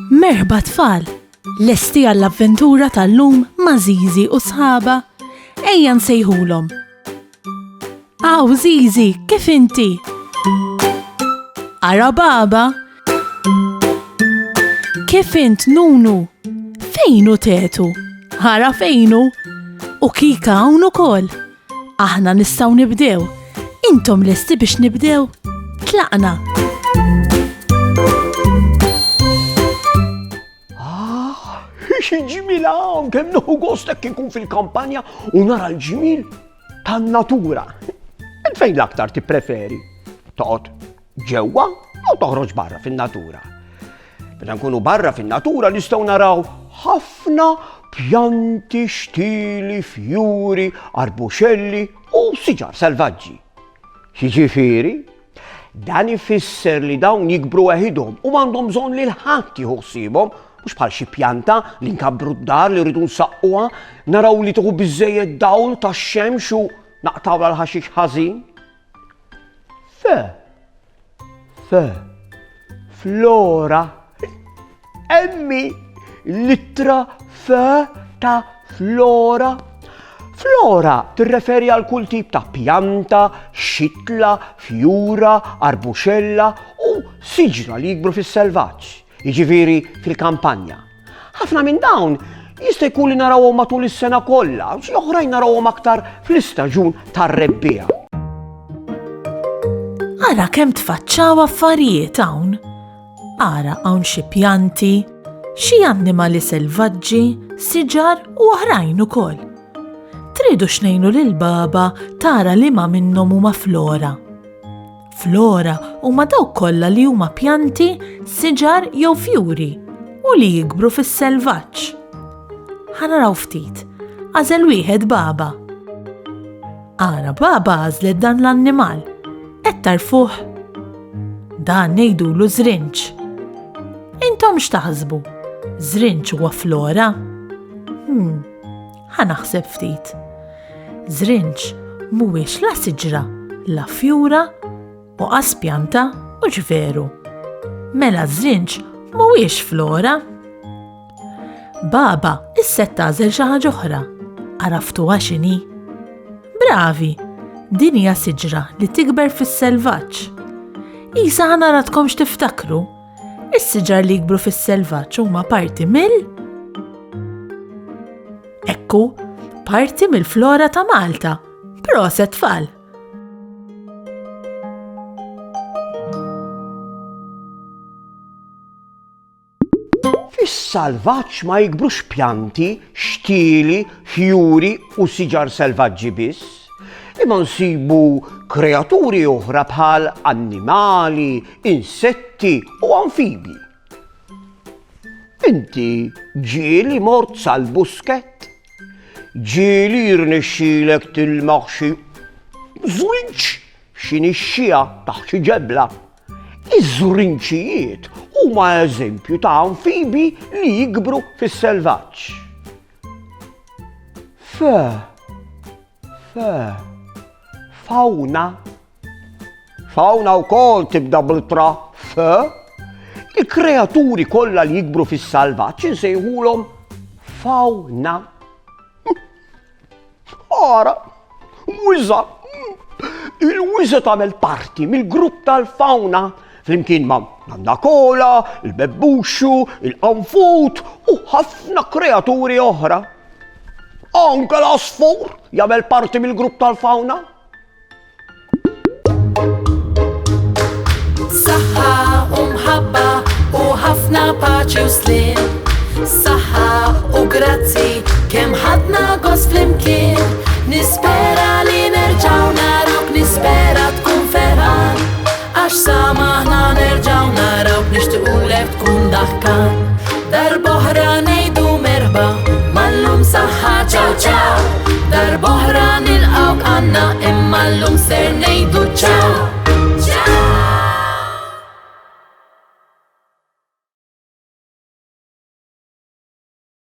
Merħba tfal, lesti għall-avventura tal-lum ma' Zizi u sħaba. Ejja nsejħulhom. Aw Zizi, kif inti? Ara baba? Kif int Nunu? Fejnu tetu? Ara fejnu? U Kika hawn ukoll. Aħna nistgħu nibdew. Intom lesti biex nibdew? Tlaqna. Ġimila, kemm noħu gost hekk inkun fil-kampanja u nara l-ġimil tan-natura. Fejn l-aktar tippreferi? Toqgħod ġewwa jew toħroġ barra fin-natura? Meta nkunu barra fin-natura nistgħu naraw ħafna pjanti, xtieli, fjuri, arbuxelli u siġar selvaġġi. Jiġifieri, dan ifisser li dawn jikbru waħidhom u m'għandhom bżonn lil ħadd jieħu ħsiebhom. Mux bħal xi pjanta li nkabru d-dar li rridu nsaqquha, naraw li tieħu biżżejjed dawl tax-xemx u naqtaw għal ħaxix ħażin. Flora. Emmi, littra ta' flora. Flora tirreferi għal kull tip ta' pjanta, xitla, fjura, arbuxella u siġra li jikbru fis-selvaġġ. Jiġifieri fil-kampanja. Ħafna minn dawn jista' jkun li narawhom matul is-sena kollha, xi oħrajn narawhom aktar fl-istaġun tar-rebbieħ. Ara kemm tfaċċaw affarijiet hawn. Ara hawn xi pjanti, xi annimali selvaġġi, siġar u oħrajn ukoll. Tridu x'ngħinu lil baba tara li ma minnhom huma flora. Flora huma dawk kollha li huma pjanti, siġar jew fjuri u li jikbru fis-selvaġġ. Ħanaraw ftit, għażel wieħed baba. Ara baba għażlet dan l-annimal. Qed tarfuh. Dan ngħidulu żrinċ. Intom x'taħsbu? Żrinċ huwa flora? Ħanaħseb ftit. Żrinċ mhuwiex la siġra, la fjura u pjanta u ġveru. Mela żrinċ mhuwiex flora. Baba issa tagħżel xi ħaġa oħra. Araftuha x'inhi? Bravi, din hija siġra li tikber fis-selvaġġ. Isa ħanaratkom x'tiftakru. Is-siġar li jikbru fis-selvaġġ huma parti Ekku, parti mill-flora ta' Malta. Proset tfal! Fis-salvaġġ ma jikbrux pjanti, xtieli, fjuri u siġar selvaġġi biss, imma nsibu kreaturi oħra bħal annimali, insetti u anfibi. Inti ġieli mort sal-buskett? Ġieli jirnexxielek tilmaħ xi żrinċ xi nixxija taħt xi ġebla. Iż-żrinċijiet huma eżempju ta' anfibi li jikbru fis-selvaġġ. Fawna. Fawna wkoll tibda bil-tra f. Il-kreaturi kollha li jikbru fis-selvaġġ insejħulhom fawna. Ara, wiża. Il-wiża tagħmel parti mill-grupp tal-fawna flimkien ma' nannakola, il-bebbuxxu, il-qanfut u ħafna kreaturi oħra. Anke l-asfur jagħmel parti mill-grupp tal-fawna. Saħħa u mħabba u ħafna paċi u slim. Saħħa u grazzi kemm ħadna gost flimkien.